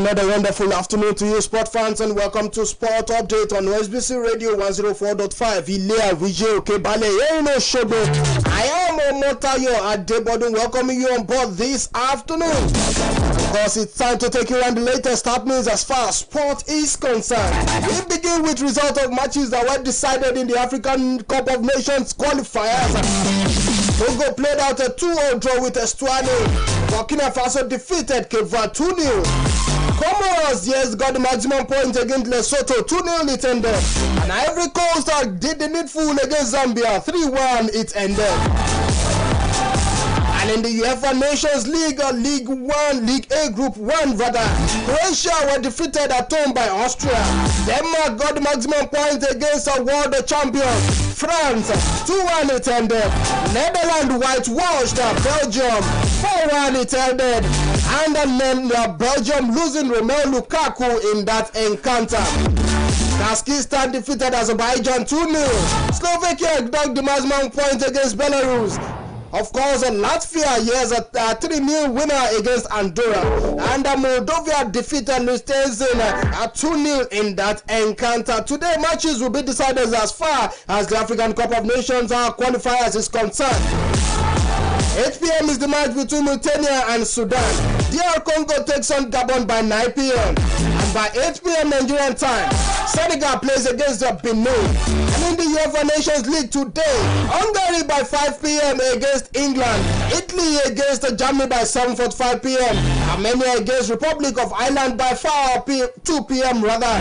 another wonderful afternoon to you, sport fans, and welcome to Sport Update on OSBC Radio 104.5. Ilea Vijay Okebale, Eno Shobo. I am Omotayo Adebodun, welcoming you on board this afternoon. Because it's time to take you around the latest happenings as far as sport is concerned. We begin with results of matches that were decided in the African Cup of Nations qualifiers. Togo played out a 2-0 draw with Eswatini. Burkina Faso defeated Cape Verde 2-0. Comoros, yes, got the maximum point against Lesotho, 2-0 it ended. And Ivory Coast did the needful against Zambia, 3-1 it ended. And in the UEFA Nations League, League 1, League A Group 1, rather, Croatia were defeated at home by Austria. Denmark got the maximum point against a world champion, France, 2-1 it ended. Netherlands whitewashed Belgium, 4-1 it ended. And then Belgium losing Romelu Lukaku in that encounter. Kazakhstan defeated Azerbaijan 2-0. Slovakia got the maximum point against Belarus. Of course, Latvia has a 3-0 winner against Andorra. And Moldova defeated Liechtenstein at 2-0 in that encounter. Today, matches will be decided as far as the African Cup of Nations qualifiers is concerned. 8 p.m. is the match between Mauritania and Sudan. DR Congo takes on Gabon by 9 p.m. And by 8 p.m. Nigerian time, Senegal plays against Benin. And in the UEFA Nations League today, Hungary by 5 p.m. against England. Italy against Germany by 7:45 p.m. Armenia against Republic of Ireland by 2 p.m. rather.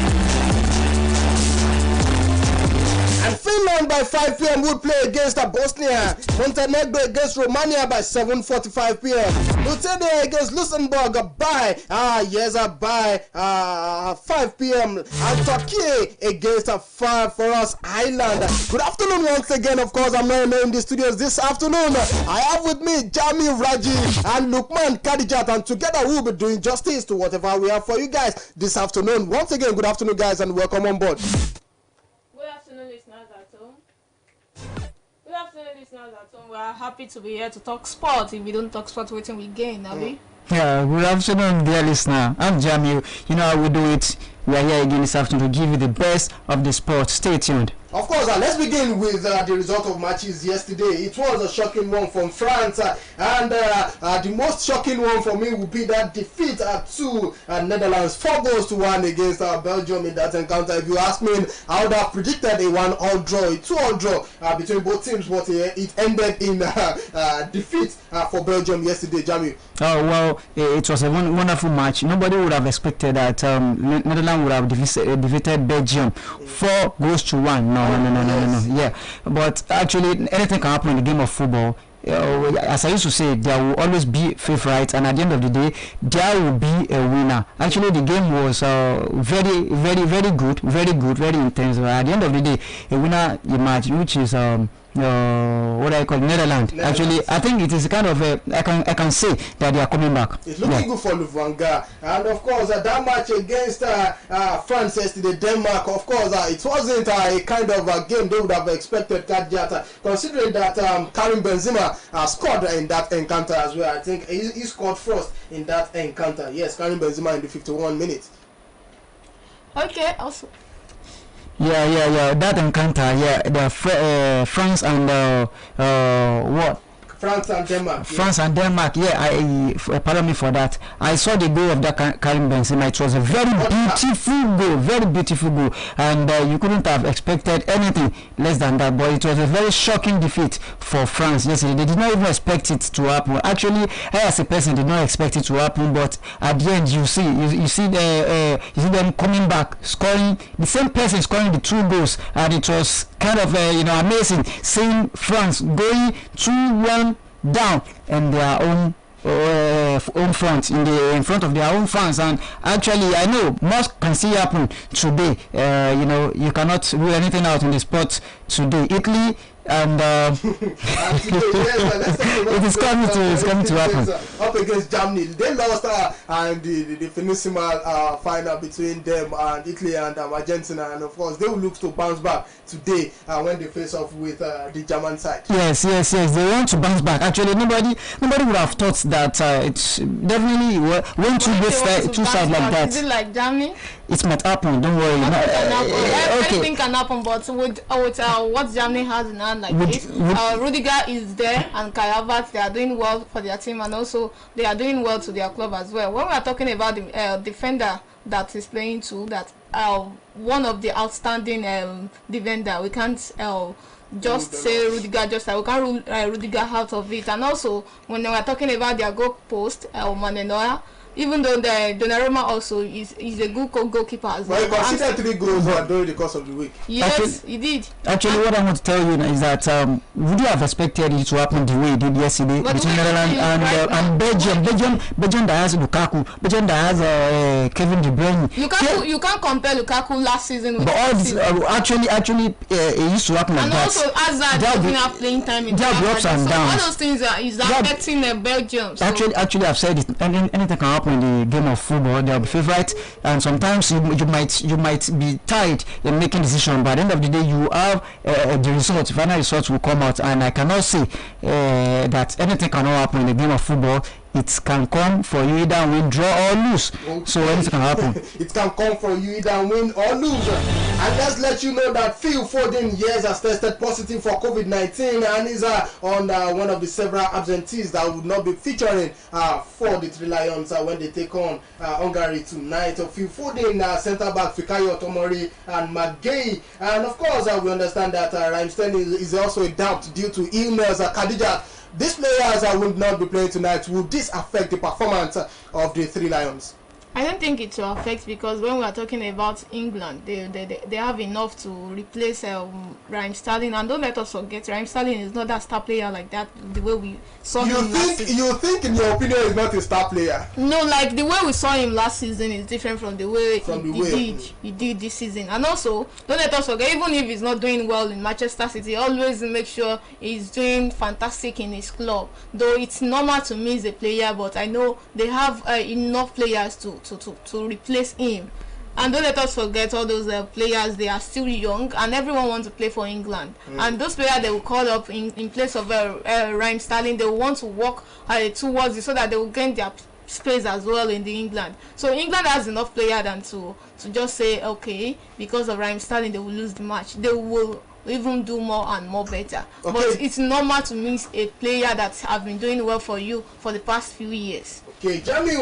And Finland by 5 p.m. would play against Bosnia. Montenegro against Romania by 7:45 p.m. Lithuania against Luxembourg by 5 p.m. And Turkey against Faroe Island. Good afternoon once again. Of course, I'm not in the studios this afternoon. I have with me Jami Raji and Lukman Kadijat, and together we'll be doing justice to whatever we have for you guys this afternoon. Once again, good afternoon, guys, and welcome on board. Good afternoon, listeners at home. We are happy to be here to talk sport. If we don't talk sport, waiting we gain, are we? Yeah, good afternoon, dear listener. I'm Jamil. You know how we do it. We are here again this afternoon to give you the best of the sport. Stay tuned. Of course, let's begin with the result of matches yesterday. It was a shocking one from France, and the most shocking one for me would be that defeat to Netherlands, 4-1 against Belgium in that encounter. If you ask me, I would have predicted a 1-all draw, a 2-all draw between both teams, but it ended in defeat for Belgium yesterday, Jamie. Oh, well, it was a wonderful match. Nobody would have expected that Netherlands would have defeated Belgium 4-1. No. Yeah, but actually, anything can happen in the game of football. As I used to say, there will always be favorites, and at the end of the day, there will be a winner. Actually, the game was very good, very intense. At the end of the day, a winner emerged, which is what I call Netherlands. Actually, I think it is kind of I can say that they are coming back. It's looking good for Luvanga. And of course, that match against France yesterday, Denmark, of course, it wasn't a kind of game they would have expected, considering that Karim Benzema scored in that encounter as well. I think he scored first in that encounter. Yes, Karim Benzema in the 51 minutes. Okay, also. Yeah. That encounter, the France and what? France and Denmark. France and Denmark. Yeah, pardon me for that. I saw the goal of that Karim Benzema. It was a very beautiful goal, and you couldn't have expected anything less than that. But it was a very shocking defeat for France yesterday. They did not even expect it to happen. Actually, I as a person did not expect it to happen. But at the end, you see them coming back, scoring. The same person scoring the 2 goals, and it was kind of amazing seeing France going 2-1 down and their own front in front of their own fans. And actually, I know most can see happen today. You cannot rule anything out in the sport today. Italy and it is coming to happen. Up against Germany, they lost and the finissimo final between them and Italy and Argentina, and of course they will look to bounce back today when they face off with the German side. Yes, they want to bounce back. Actually, nobody would have thought that it's definitely when two sides like that. Is it like Germany? It might happen. Don't worry. Anything can happen, but with what Germany has in hand like this, Rudiger is there and Kai Havertz, they are doing well for their team, and also they are doing well to their club as well. When we are talking about the defender that is playing too, that one of the outstanding defender, we can't just say Rudiger, just like we can't rule Rudiger out of it. And also when we are talking about their goal post, Manuel, even though the Donnarumma also is a good goalkeeper as well. Well, he considered 3 goals during the course of the week. Yes, he did. Actually, what I want to tell you is that would you have expected it to happen the way it did yesterday between Netherlands and Belgium? Belgium that has Lukaku, Belgium that has Kevin De Bruyne. You can't compare Lukaku last season with this actually it used to happen like that. And also Hazard doesn't have playing time in there. Ups and downs. All those things is affecting Belgium. So. Actually, I've said it. Anything can happen in the game of football. They'll be favourites, and sometimes you might be tied in making decisions, but at the end of the day you have the result. Final results will come out, and I cannot say that anything cannot happen in the game of football. It can come for you either win, draw or lose. Okay. So anything can happen. It can come for you either win or lose. And let's let you know that Phil Foden has tested positive for COVID-19 and is on one of the several absentees that would not be featuring for the Three Lions when they take on Hungary tonight. Phil Foden, centre back Fikayo Tomori and McGay. And of course, we understand that Raheem Sterling is also a doubt due to illness. Khadija, these players will not be playing tonight. Will this affect the performance of the Three Lions? I don't think it will affect, because when we are talking about England, they have enough to replace Raheem Sterling, and don't let us forget Raheem Sterling is not that star player like that. The way we saw him last season. You think, in your opinion, he's not a star player? No, like the way we saw him last season is different from the way he did this season. And also, don't let us forget, even if he's not doing well in Manchester City, always make sure he's doing fantastic in his club. Though it's normal to miss a player, but I know they have enough players to replace him. And don't let us forget all those players, they are still young and everyone wants to play for England. And those players they will call up in place of Raheem Sterling, they will want to walk towards it so that they will gain their space as well in the England. So England has enough players than to just say, okay, because of Raheem Sterling they will lose the match. They will even do more and more better. Okay. But it's normal to miss a player that have been doing well for you for the past few years. Okay, Germany,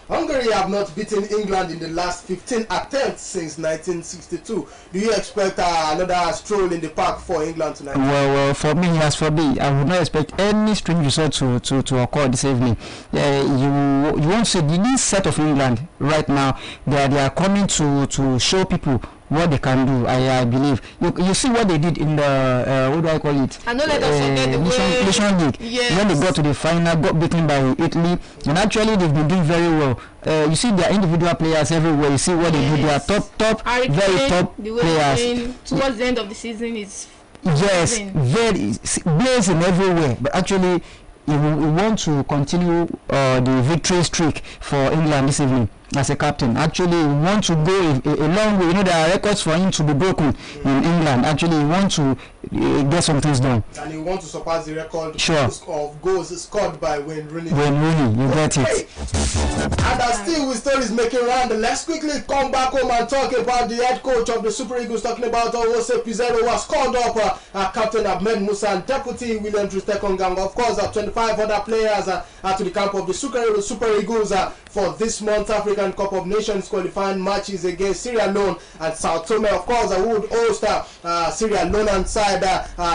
Hungary have not beaten England in the last 15 attempts since 1962. Do you expect another stroll in the park for England tonight? Well, for me, I would not expect any strange result to occur this evening. You won't see this set of England right now. They are coming to show people what they can do. I believe you see what they did in the what do I call it? I know let us forget the Nation League. Yes. When they got to the final, got beaten by Italy, and actually they've been doing very well. You see their individual players everywhere. You see what they do. They are top, very top players. Towards the end of the season, it's very blazing everywhere. But actually, we want to continue the victory streak for England this evening. As a captain, actually, we want to go a long way. You know, there are records for him to be broken in England. Actually, we want to get some things done. And you want to surpass the record of goals scored by Wayne Rooney. You get it. And still with stories making round, let's quickly come back home and talk about the head coach of the Super Eagles, talking about Jose Pizarro, who has called up Captain Ahmed Musa and Deputy William Troost-Ekong. Of course, 25 other players to the camp of the Super Eagles for this month's African Cup of Nations qualifying matches against Sierra Leone and Sao Tome. Of course, I would host Sierra Leone side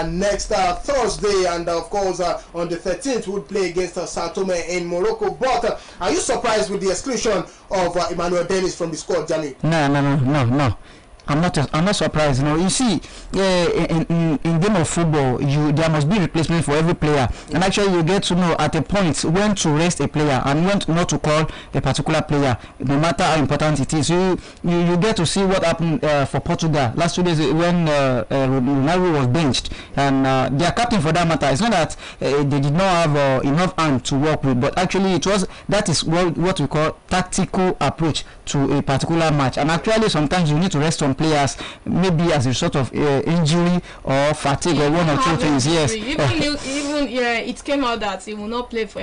next Thursday, and of course on the 13th would play against Sao Tome in Morocco. But are you surprised with the exclusion of Emmanuel Dennis from the squad, Johnny? No. I'm not surprised. You see, in game of football, there must be replacement for every player, and actually you get to know at a point when to rest a player and when not to call a particular player, no matter how important it is. You get to see what happened for Portugal last 2 days when Ronaldo was benched, and their captain for that matter. It's not that they did not have enough hand to work with, but actually that is what we call tactical approach to a particular match. And actually sometimes you need to rest on players, maybe as a result of injury or fatigue or one or two things. Yes. Even it came out that he will not play for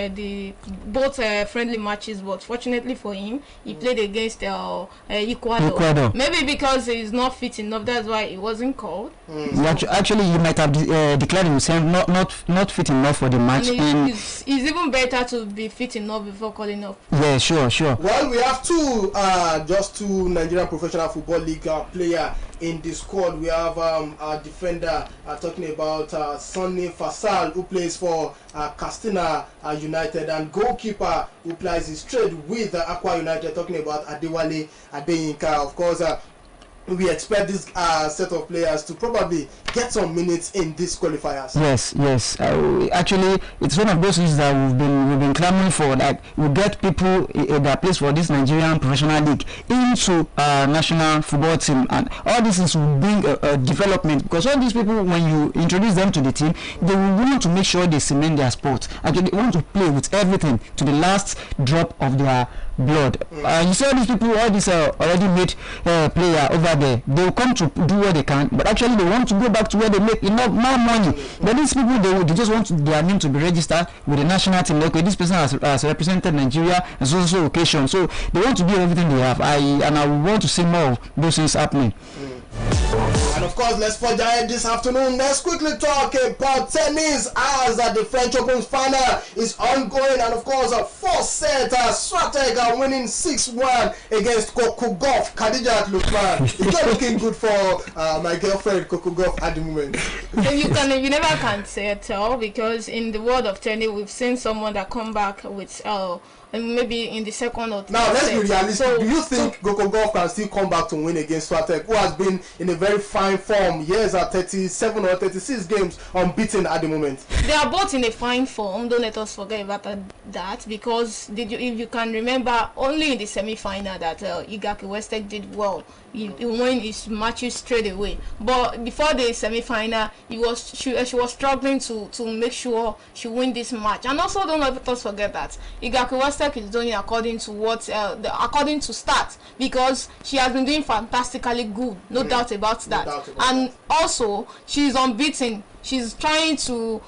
both friendly matches, but fortunately for him, he played against Ecuador. Maybe because he's not fit enough, that's why he wasn't called. Actually, he might have declared himself not fit enough for the match. It's even better to be fit enough before calling up. Yeah, sure. Well, we have two Nigerian Professional Football League player in the squad. We have our defender talking about Sonny Fasal, who plays for Castina United, and goalkeeper who plays his trade with Aqua United, talking about Adewale Adeyinka. Of course, we expect this set of players to probably get some minutes in these qualifiers. Yes. Actually, it's one of those things that we've been clamoring for, that we get people that plays for this Nigerian Professional League into national football team, and all this is will bring a development, because all these people, when you introduce them to the team, they will want to make sure they cement their sport. Actually, they want to play with everything to the last drop of their blood. You see all these people, all these already made player over there, they will come to do what they can, but actually they want to go back to where they make enough more money. But these people, they just want their name to be registered with the national team. Okay, this person has represented Nigeria on so occasion, so they want to give everything they have. I want to see more of those things happening. And of course, let's forge ahead this afternoon. Let's quickly talk about tennis, as the French Open's final is ongoing, and of course, a 4-set Swiatek winning 6-1 against Coco Gauff. Khadija Lukman, it's not looking good for my girlfriend Coco Gauff at the moment. You never can tell, because in the world of tennis, we've seen someone that come back with and maybe in the second or third. Now let's be realistic. Do you think Coco Gauff can still come back to win against Swiatek, who has been in a very fine form? Years at 37 or 36 games unbeaten at the moment. They are both in a fine form. Don't let us forget about that, because if you can remember, only in the semi-final that Iga Swiatek did well. He won his matches straight away. But before the semi-final, she was struggling to make sure she win this match. And also, don't let us forget that Iga Swiatek is doing according to according to stats, because she has been doing fantastically good, no doubt about that. And also, she's unbeaten. She's trying to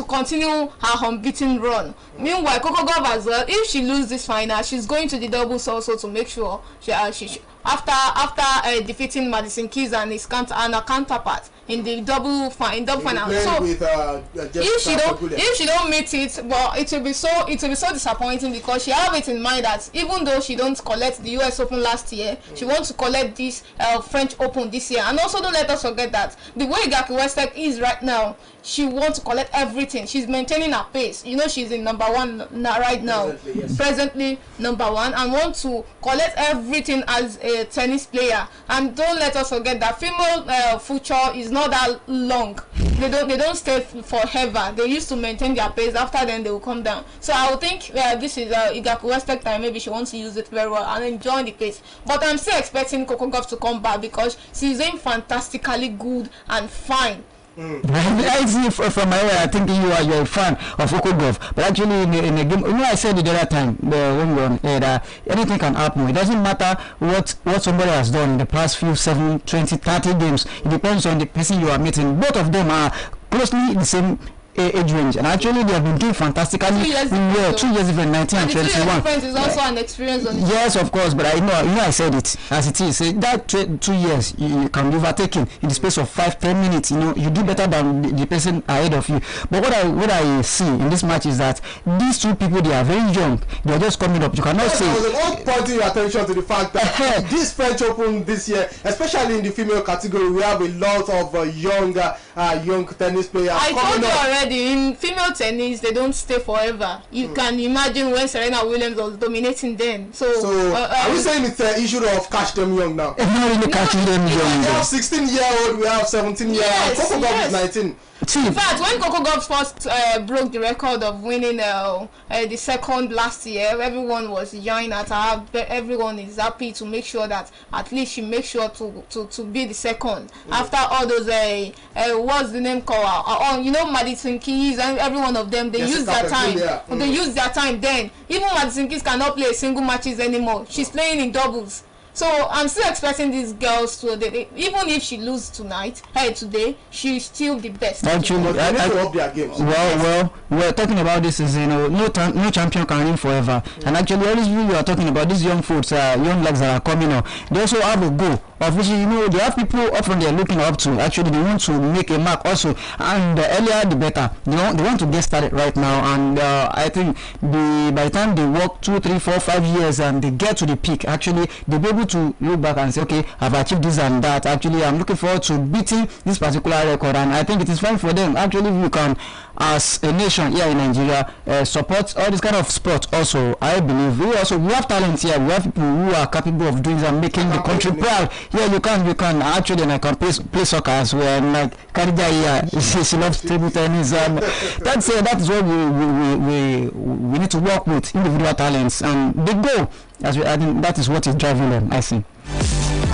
continue her unbeaten run. Meanwhile, Coco Gauff as well, if she loses this final, she's going to the doubles also to make sure she after defeating Madison Keys and her counterpart in the double final. So if she don't meet it, well, it will be so disappointing, because she have it in mind that even though she don't collect the US Open last year, she wants to collect this French Open this year. And also, don't let us forget that the way Iga Swiatek is right now, she wants to collect everything. She's maintaining her pace. She's in number one right now. Presently number one, and want to collect everything as a tennis player. And don't let us forget that female future is not that long. They don't stay forever. They used to maintain their pace. After then, they will come down. So I would think this is Iga Swiatek time. Maybe she wants to use it very well and enjoy the pace. But I'm still expecting Coco Gauff to come back, because she's doing fantastically good and fine. I see from my way, I think you're a fan of Coco Gauff, but actually in a game, I said it the other time when we were on air, anything can happen. It doesn't matter what somebody has done in the past few 7, 20, 30 games. It depends on the person you are meeting. Both of them are closely in the same age range, and actually they have been doing fantastically. 2 years different, 19 and 21. 2 years difference is also an experience on it. Yes, of course, but I know I said it as it is. That 2 years you can be overtaken in the space of 5-10 minutes. You do better than the person ahead of you. But what I see in this match is that these two people, they are very young. They are just coming up. You cannot say. I was pointing your attention to the fact that this French Open this year, especially in the female category, we have a lot of young young tennis players. I told you already, in female tennis, they don't stay forever. You can imagine when Serena Williams was dominating then. So are we saying it's an issue of catch them young now? It's not really catching them young. We have 16-year-old, we have 17-year-old. Coco Gauff is 19. In fact, when Coco Gauff first broke the record of winning the second last year, everyone was yelling at her. Everyone is happy to make sure that at least she makes sure to be the second. After all those, what's the name called? Madison Keys and every one of them, they use their time. They use their time then. Even Madison Keys cannot play single matches anymore. She's playing in doubles. So I'm still expecting these girls to, even if she loses today, she's still the best. Actually, well, we're talking about this is no champion can win forever. And actually, all these people you are talking about, these young folks, young legs that are coming up, they also have a goal. Of which they have people up from there looking up to. Actually, they want to make a mark also, and the earlier the better. They want to get started right now, and I think by the time they work 2, 3, 4, 5 years and they get to the peak, actually they'll be able to look back and say, okay, I've achieved this and that. Actually, I'm looking forward to beating this particular record, and I think it is fine for them. Actually, we can, as a nation here in Nigeria, support all this kind of sport. Also, I believe we have talent here. We have people who are capable of doing and making the country proud. Yeah, you can actually, and I can play soccer as well. And like Karija here, she loves table tennis, and that's what we need to work with, individual talents, and the goal. I think that is what is driving them, I think.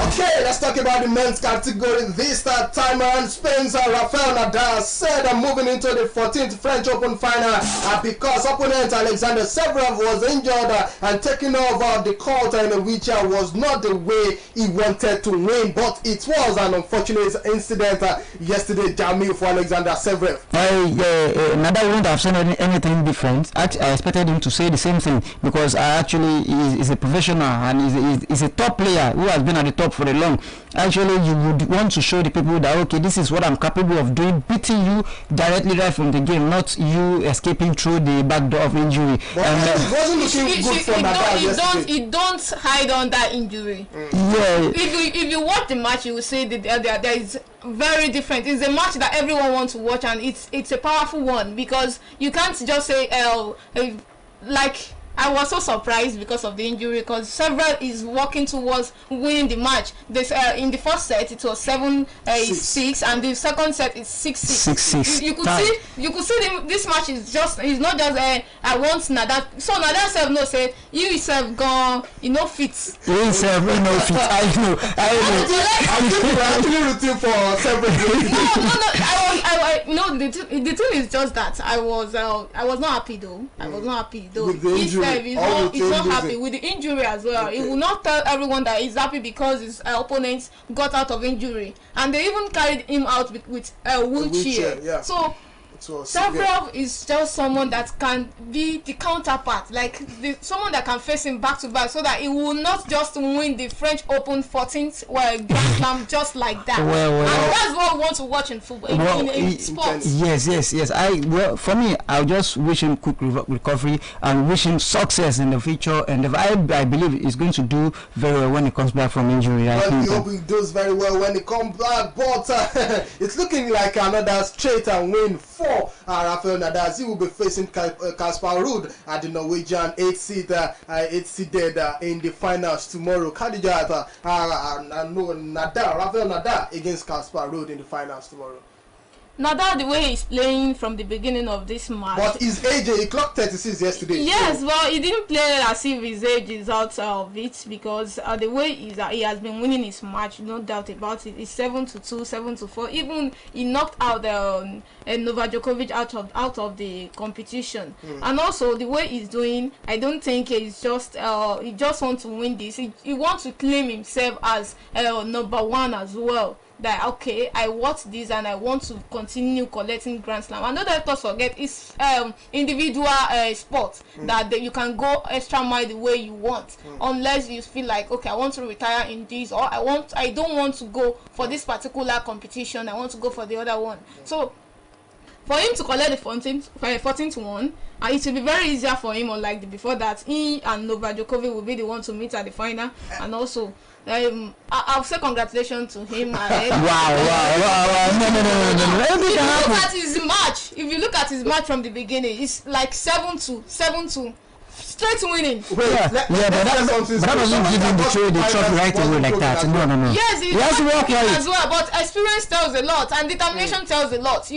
Okay, let's talk about the men's category. This time around, Spain's Rafael Nadal said moving into the 14th French Open final because opponent Alexander Zverev was injured and taking over the court, and which was not the way he wanted to win, but it was an unfortunate incident yesterday, Jamil, for Alexander Zverev. Nadal wouldn't have said anything different. I expected him to say the same thing because actually he's a professional and he's a top player who has been at the top for a long. Actually, you would want to show the people that, okay, this is what I'm capable of doing, beating you directly right from the game, not you escaping through the back door of injury. But it wasn't looking good for Nadal yesterday. You don't hide on that injury. Yeah. If you watch the match, you will see that there is very different. It's a match that everyone wants to watch, and it's a powerful one because you can't just say like. I was so surprised because of the injury, because Zverev is working towards winning the match. This in the first set it was 7-6, and the second set is 6-6. You could see this match is not just I want Nadal. So Nadal self no say you yourself gone fit. You yourself no fit. I know. I'm actually rooting for Zverev. No. The thing is just that I was not happy though. I was not happy though. With the injury. He's not happy with the injury as well. Okay. He will not tell everyone that he's happy because his opponents got out of injury, and they even carried him out with a wheelchair. Yeah. So Zverev is just someone that can be the counterpart, like someone that can face him back to back, so that he will not just win the French Open 14th Grand Slam just like that. And that's what we want to watch in football, in sports. Yes. For me, I'll just wish him quick recovery and wish him success in the future. And I believe he's going to do very well when he comes back from injury. I think hope he does very well when he comes back. But it's looking like another straight and win for Rafael Nadal. He will be facing Casper Ruud at the Norwegian 8-seeded in the finals tomorrow. Rafael Nadal against Casper Ruud in the finals tomorrow. Nadal, the way he's playing from the beginning of this match. But his age, he clocked 36 yesterday. Yes, well, he didn't play as if his age is out of it, because the way he has been winning his match, no doubt about it. It's 7-2, 7-4. Even he knocked out Novak Djokovic out of the competition. And also the way he's doing, I don't think he's just he just wants to win this. He wants to claim himself as number one as well. That okay, I watch this and I want to continue collecting Grand Slam. And don't let us forget, it's individual sport that you can go extra mile the way you want, unless you feel like, okay, I want to retire in this, or I don't want to go for this particular competition, I want to go for the other one. So for him to collect the 14-1, it will be very easier for him, unlike the before that he and Novak Djokovic will be the one to meet at the final. And also I'll say congratulations to him. Wow. No. If you look at his match from the beginning, it's like 7-2 straight winning. But that doesn't give him the trophy right away like that. No. Yes, he has to work as well. But experience tells a lot, and determination tells a lot.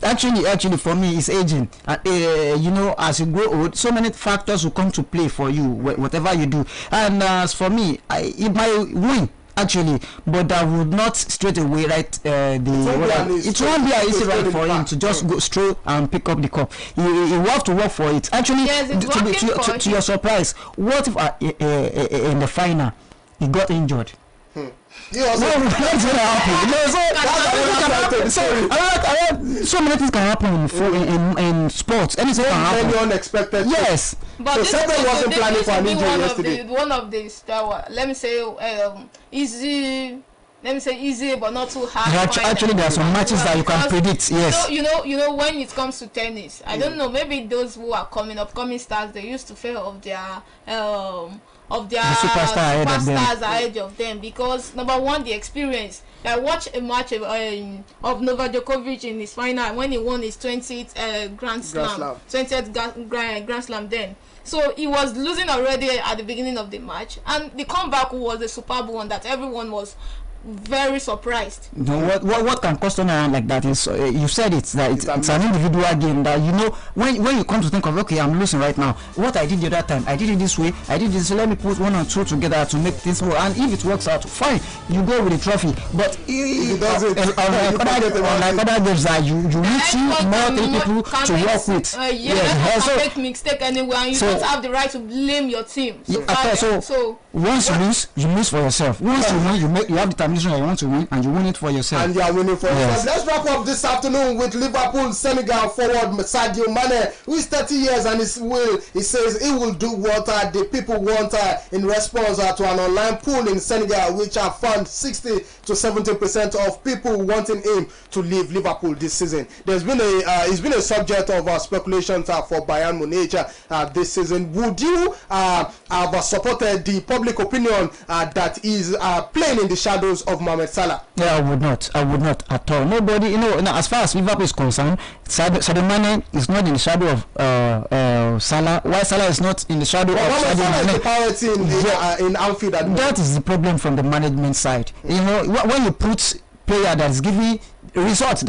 Actually, for me, it's aging. As you grow old, so many factors will come to play for you, whatever you do. And as for me, it might win. Actually, but that would not straight away it won't be easy right for him to just go straight and pick up the cup. He will have to work for it. Actually, yes, to your surprise, what if in the final he got injured? That's gonna happen. So many things can happen in sports. Anything can happen. Many unexpected. Yes. But so Seven wasn't planning for an injury yesterday. One of the let me say easy but not too hard. Actually, there are some matches that you can predict. Yes. You know when it comes to tennis, I don't know, maybe those who are upcoming stars, they used to fear of their superstars ahead of them, because number one, the experience. I watched a match of Novak Djokovic in his final when he won his 20th Grand Slam. 20th Grand Slam then. So he was losing already at the beginning of the match, and the comeback was a superb one that everyone was very surprised. What can cost on around like that is you said it's an individual game that when you come to think of, okay, I'm losing right now, what I did the other time, I did it this way, I did this, so let me put one or two together to make things work, and if it works out, fine, you go with the trophy. But like other games that you need three people to work with. You make mistake anywhere, and you don't have the right to blame your team. So once you lose for yourself. Once you win, you have the that you want to win, and you win it for yourself. And you are winning for yourself. Let's wrap up this afternoon with Liverpool Senegal forward Sadio Mane, who is 30 years and he says he will do what the people want in response to an online poll in Senegal, which have found 60 to 70% of people wanting him to leave Liverpool this season. There's been it's been a subject of speculations for Bayern Munich this season. Would you have supported the public opinion that is playing in the shadows of Mohamed Salah? Yeah, I would not at all. Nobody, as far as Liverpool is concerned, Sadio Mane is not in the shadow of Salah. Why Salah is not in the shadow of Sadio Mane? The priority in Anfield. That is the problem from the management side. When you put player that is giving results,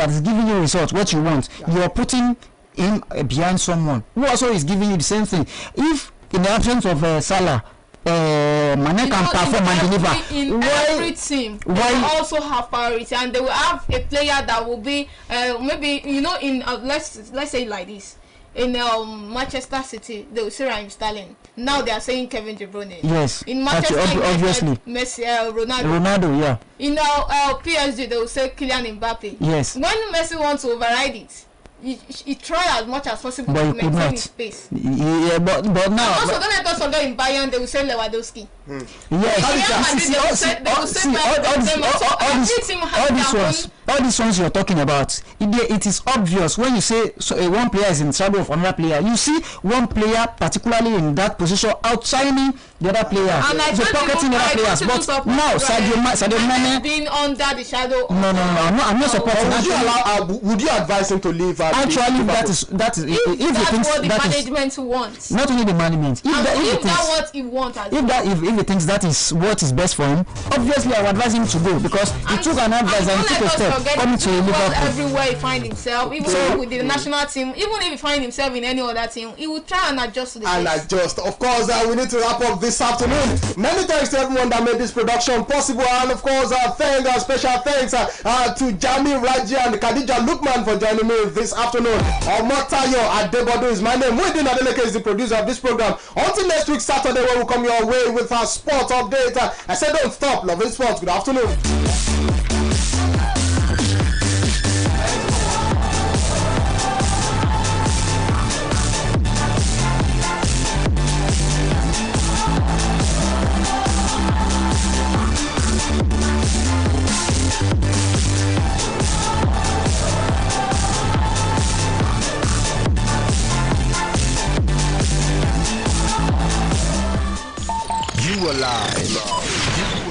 what you want, you are putting him behind someone who also is giving you the same thing. If in the absence of Salah, Mane can perform and deliver. In every team, they will also have priority, and they will have a player that will be maybe in let's say like this. In Manchester City, they will say Raheem Sterling. Now they are saying Kevin De Bruyne. Yes. In Manchester obviously. Messi, Ronaldo. Ronaldo, yeah. In PSG, they will say Kylian Mbappe. Yes. When Messi wants to override it, he try as much as possible to maintain his pace. Yeah, but now. And also, don't let us forget in Bayern, they will say Lewandowski. Yes. All these ones you're talking about, it is obvious when you say one player is in the shadow of another player. You see one player, particularly in that position, outshining the other player, pocketing the other players. But now Sadio Mane being under the shadow. No, I'm not supporting. Would you advise him to leave? Actually, that is if that's what the management wants. Not only the management. If that's what he wants, if he thinks that is what is best for him, obviously I would advise him to go, because he took an advice and he took a step coming to Liverpool. Everywhere he finds himself, even with the national team, even if he finds himself in any other team, he will try and adjust to the pace. Of course, we need to wrap up this afternoon. Many thanks to everyone that made this production possible, and of course, special thanks to Jami Raji and Khadija Lukman for joining me this afternoon. Omotayo Adebodo is my name. Muideen Adeleke is the producer of this program. Until next week Saturday, when we come your way with our sport update. I said don't stop loving sports. Good afternoon. You are live.